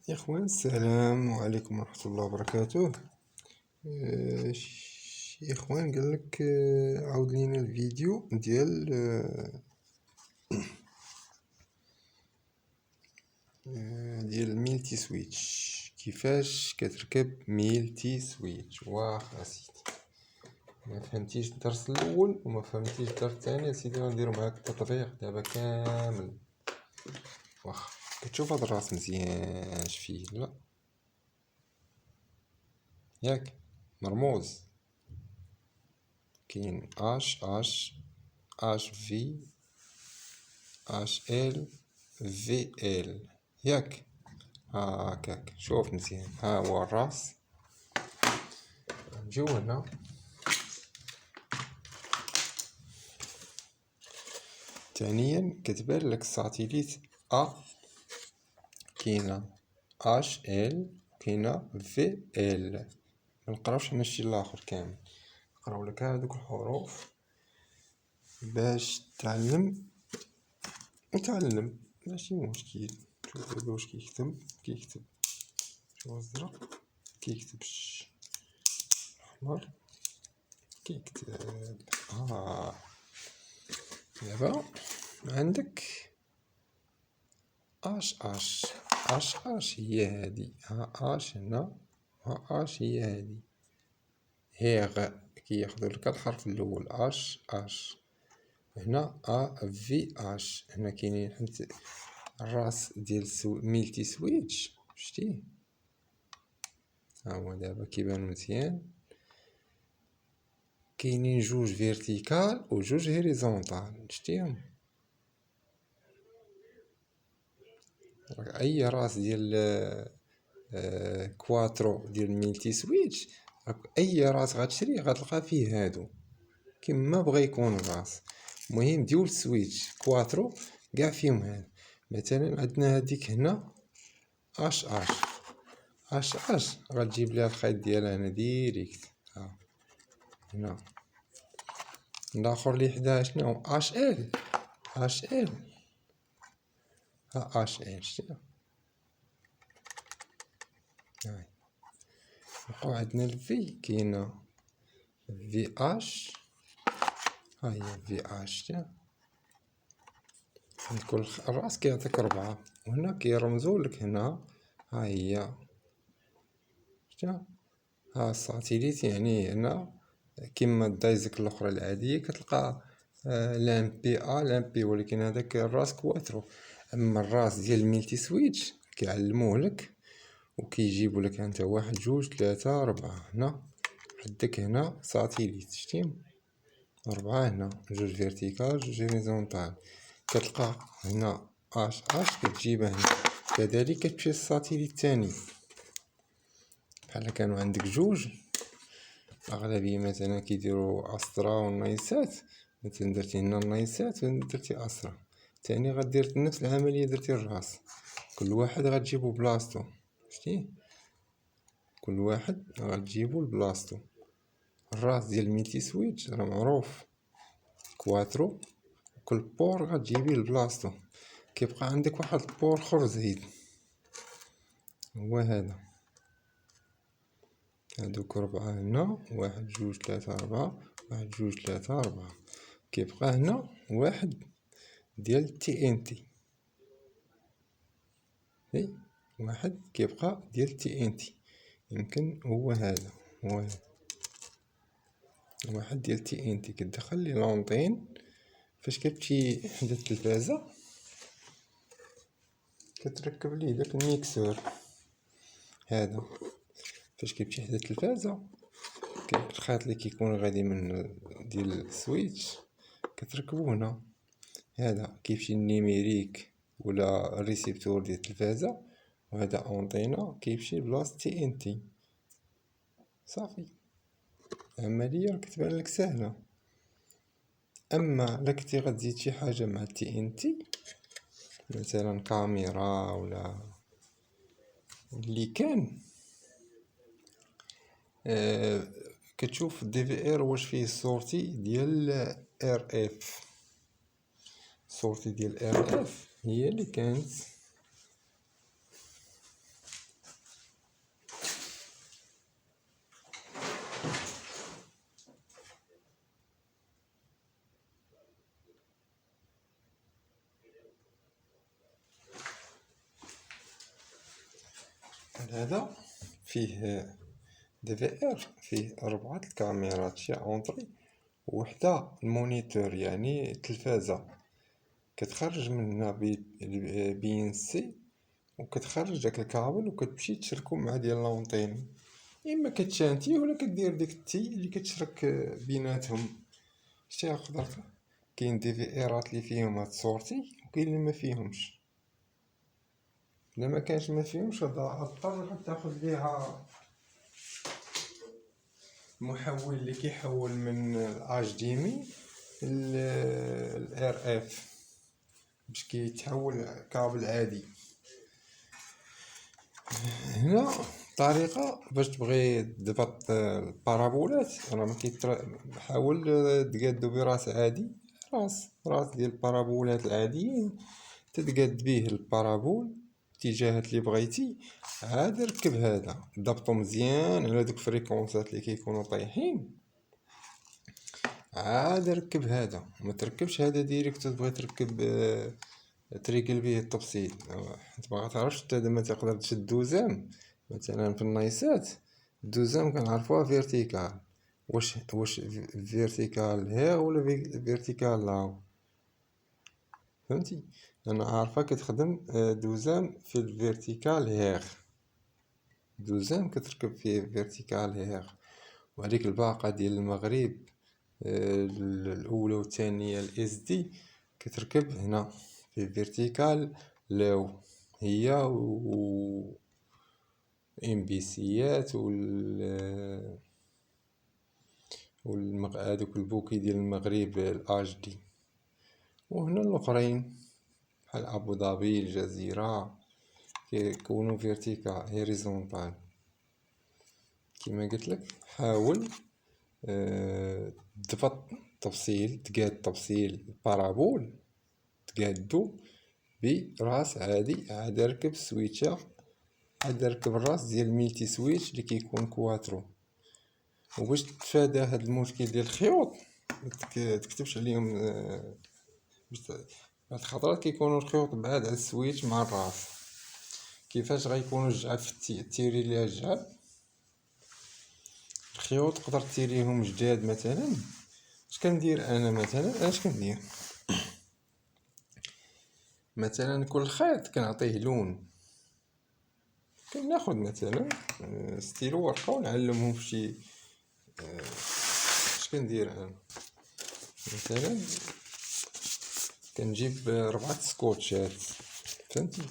يا اخوان، السلام عليكم ورحمة الله وبركاته. يا اخوان، قالك عاود لينا الفيديو ديال الميلتي سويتش. كيفاش كتركب ميلتي سويتش؟ واخا سيدي، ما فهمتيش الدرس الاول وما فهمتيش الدرس الثاني سيدي، غنديرو معاك التطبيق دابا كامل. واخا كتشوف هاد الراس مزيان فيه؟ لا ياك مرموز كاين اش في ال في ال ياك. هاكاك شوف مزيان، ها هو الراس. نجيو هنا، ثانيا كتبان لك الساتيليت كاينه ال كاينه في ال. منقراوش حنا الشي الاخر كامل، نقراو لك هادوك الحروف باش تعلم ماشي مشكل. شوف دابا واش كيكتب شو ازرق، كيكتب احمر، كيكتب دابا عندك اش هي هادي، اش هنا، اش هي هادي، كياخدو لك الحرف الاول اش هنا، في هنا كاينين حيت الراس ديال ميلتي سويتش شتيه. ها هو دابا كيبان مزيان، كاينين جوج فيرتيكال وجوج هوريزونتال، شتيهم؟ اي راس ديال كواترو ديال ميلتي سويتش، اي راس غتشري غتلقى فيه هادو كيما بغا يكون الراس. المهم ديول السويتش كواترو كاع فيهم هاد. مثلا عندنا هاديك هنا اش غتجيب ليها الخيط ديالها هنا ديريكت، ها هنا. الاخر اللي حداها شنو؟ اش ال ها اش ال شتيها. هاي بقاو عندنا الفي، كاينه في ها هي في شتيها. كل الراس كيعطيك 4 وهنا كيرمزوا لك هنا، ها هي شتيها. ها الساتيليت يعني هنا كيما الدايزك الاخرى العاديه كتلقى لام بي، ولكن هذاك الراس كواترو. اما الراس ديال الميلتي سويتش كيعلموه لك وكيجيبوا لك انت 1 2 3 4. هنا عندك هنا ساتيليت شتي 4، هنا جوج فيرتيكال جوج هوريزونتال. كتلقى هنا كتجيبها هنا، كذلك كتمشي للساتيليت الثاني. بحال كانوا عندك جوج، اغلبيه مثلا كيديروا استرا والنايسات، مثلا درتي هنا النايسات ودرتي استرا، ثاني غدير نفس العمليه درتي الراس. كل واحد غتجيبو بلاصتو، شتي كل واحد غتجيبو لبلاصتو. الراس ديال الميلتي سويتش راه معروف كواترو، كل بور غتجيبيه لبلاصتو. كيبقى عندك واحد البور اخر زايد، هو هذا. هادوك 4 هنا، 1 2 3 4، 1 2 3 4. كيبقى هنا واحد ديال تي ان تي، واحد كيبقى ديال تي ان تي، يمكن هو هذا، واحد ديال تي ان تي. كتدخل لي لونطين فاش كتمشي حدا التلفازة كتركب ليه داك الميكسور هذا. فاش كيمشي حدا التلفازة الخيط اللي كيكون غادي من ديال السويتش كتركبو هنا. هذا كيمشي النيميريك ولا الريسيبتور ديال التلفازة، وهذا اونطينا كيمشي لبلاصة تي ان تي. صافي، عملية كتبان لك سهلة. اما الا كنتي غتزيد شي حاجة مع تي ان تي، مثلا كاميرا ولا اللي كان كتشوف الدي في ار واش فيه الصورتي ديال ار اف. الصورتي ديال ار اف هي اللي كانت بحال هذا فيه DVR، فيه 4 الكاميرات، شي اونطري وحدة المونيتور يعني التلفازة كتخرج منها BNC، وكتخرج داك الكابل وكتمشي تشركو مع ديال لونطين، اما كتشانتيه ولا كدير ديك التي اللي كتشرك بيناتهم. شتي قدرت كاين DVRات اللي فيهم هاد السورتي وكاين اللي ما فيهمش. الا ما كانش ما فيهمش غتضطر تاخد ليها محول اللي كيحول من HDMI ل RF باش كيتحول كابل عادي. هنا طريقة باش تبغي تضبط البارابولات، راه حاول تقادو براس عادي، راس ديال البارابولات العاديين تتقاد بيه البارابول الاتجاهات اللي بغيتي، عاد ركب هذا ضبطو مزيان على دوك الفريكونسات اللي كيكونوا طايحين، عاد ركب هذا. ما تركبش هذا ديريكت تبغي تركب تريقل به التفصيل. تبغى تعرفش حتى ما تقدر تشد دوزام مثلا في النايسات. الدوزام كنعرفوها فيرتيكال، واش فيرتيكال هير ولا فيرتيكال لاو، فهمتي؟ انا عارفه كتخدم دوزام في الفيرتيكال هير، دوزام كتركب فيه فيرتيكال هير. وهذيك الباقه ديال المغرب الاولى والثانيه الاس دي كتركب هنا في فيرتيكال لاو، هي و ام بي سيات هادوك البوكي ديال المغرب الاج دي. وهنا الاخرين بحال ابو ظبي الجزيره كيكونوا فيرتيكال هوريزونتال. كما قلت لك حاول تضبط تفصيل، تقاد تفصيل البارابول تقادو براس عادي، عاد ركب السويتشا، عاد ركب الراس ديال الميلتي سويتش اللي كيكون كواترو. وباش تتفادى هاد المشكل ديال الخيوط متكتبش عليهم بعض الخطرات كيكونوا الخيوط بعاد على السويتش مع الراس. كيفاش غيكونوا الجعاب في تيري ليها الجعاب الخيوط تقدر تيريهم جداد مثلا. اش كندير انا مثلا، اش كندير مثلا كل خيط كنعطيه لون. كناخد مثلا ستيلو ورقه ونعلمهم في شي اش كندير انا مثلا كنجيب 4 سكوتشات، فهمتي؟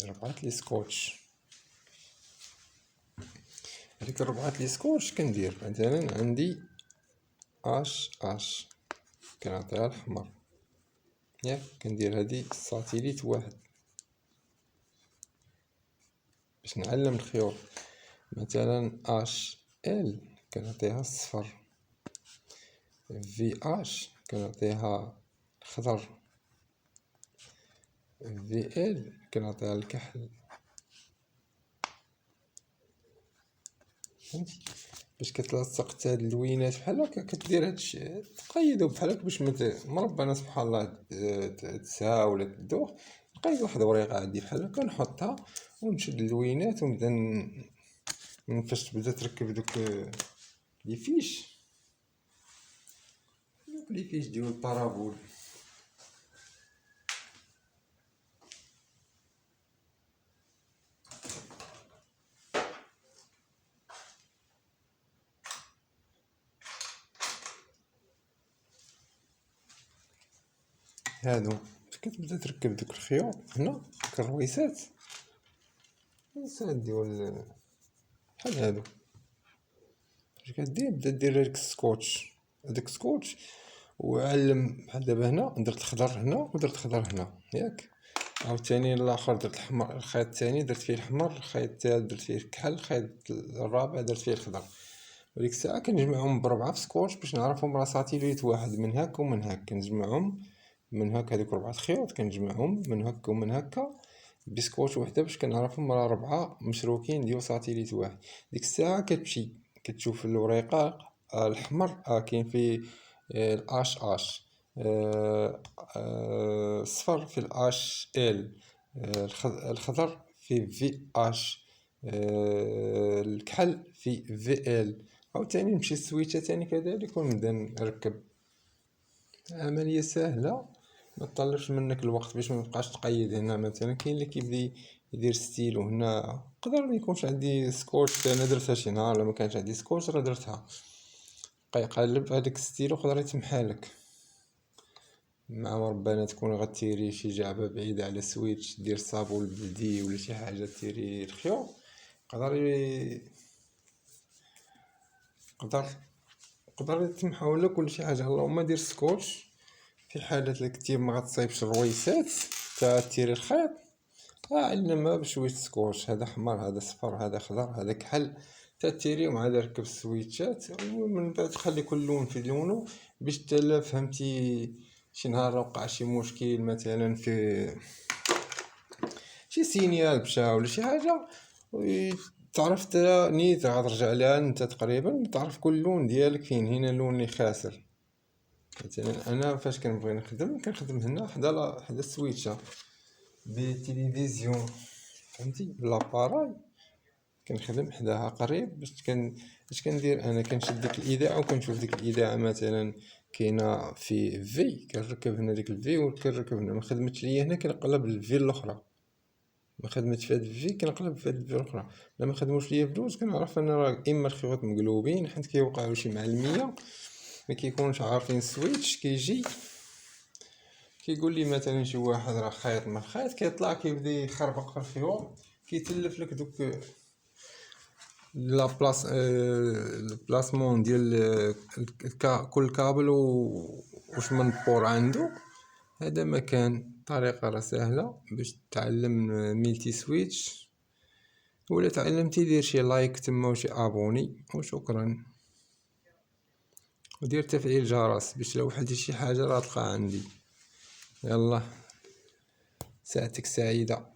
4 لي سكوتش. هذيك 4 لي سكوتش كندير مثلا عندي اش كنعطيها الاحمر، ياك كندير هادي ساتيليت واحد باش نعلم الخيوط. مثلا اش ال كنعطيها الصفر، في اش كنعطيها الخضر، في ال كنعطيها الكحل، فهمتي؟ باش كتلصق حتى هاد اللوينات بحال هكا كدير هادشي تقيدو بحال هكا باش مربنا سبحان الله تسها ولا تدوخ. نقيد واحد الوريقه عندي بحال هكا نحطها ونشد اللوينات ونبدا من فاش تبدا تركب دوك لي فيش ديال البارابول. هادو كتبدا تركب دوك الخيوط هنا دوك الرويسات ديال بحال هادو. فاش كدير بدا دير هاديك السكوتش، هاداك السكوتش وعلم بحال دابا هنا درت الخضر هنا ودرت الخضر هنا، ياك عاوتاني الاخر درت الاحمر، الخيط الثاني درت فيه الاحمر، الخيط الثالث درت فيه الكحل، الخيط الرابع درت فيه الخضر. وديك الساعه كنجمعهم ب4 في سكوتش باش نعرفهم راه ساتيليت واحد من هاك ومن هاك. كنجمعهم من هاك هذوك 4 خيوط كنجمعهم من هاك ومن هاكا بسكوتش وحده باش كنعرفهم راه 4 مشروكين ديال ساتيليت واحد. ديك الساعه كتمشي كتشوف الوريقه الاحمر كاين فيه الاش اش، الصفر في الاش ال، الخضر في اش، الكحل في VL. عاوتاني نمشي السويتشة تاني كذلك ونبدا نركب. عملية ساهلة متطلبش منك الوقت باش متبقاش تقيد. هنا مثلا كاين اللي كيبدا يدير ستيلو هنا، نقدر ميكونش عندي سكوتش، انا درتها شي نهار لما كانش عندي سكوتش راه درتها، بقى يقلب هداك ستيلو يقدر يتمحالك. مع ربما تكون غتيري شي جعبة بعيدة على سويتش، دير صابون بلدي ولا شي حاجة تيري الخيوط، يقدر يقدر يتمحاولك ولا شي حاجة. اللهم دير سكوتش في حالة كتير ما غتصايبش الرويسات تاع تيري الخيط، علمها بشوية سكوتش، هذا حمر هذا صفر هذا خضر هذا كحل، تيريهم عاد ركب السويتشات، ومن بعد خلي كل لون في لونو باش تلا فهمتي. شي نهار وقع شي مشكل مثلا في شي سينيال مشى ولا شي حاجة، تعرف نيت غترجع لها انت تقريبا تعرف كل لون ديالك فين. هنا اللون اللي خاسر مثلا انا فاش كنبغي كنخدم هنا حدا السويتشة بتلفزيون فهمتي، بلاباراي كنخدم حداها قريب باش كندير انا كنشد ديك الاذاعه وكنشوف ديك الاذاعه مثلا كاينه في في، كنركب هنا ديك الفي وكنركب هنا. ما خدمتش ليا هنا كنقلب الفي الاخرى، ما خدمتش في هاد الفي كنقلب في هاد الفي الاخرى. لما خدموش ليا بجوج كنعرف انا راه اما الخيوط مقلوبين حيت كيوقعوا شي معلميه ما كيكونش عارفين السويتش كيجي كيقول لي مثلا شي واحد راه خايط من الخيط كيطلع كيبدا يخربق في الخيوط كيتلف لك دوك لا بلاص البلاسمون ديال كل كابل واش من بور عنده. هذا مكان طريقة راه سهلة باش تتعلم ميلتي سويتش، ولا تعلمتي دير شي لايك تما وشي ابوني وشكرا، ودير تفعيل جرس باش لو وحدي شي حاجة راه تلقى عندي. يلا ساعتك سعيدة.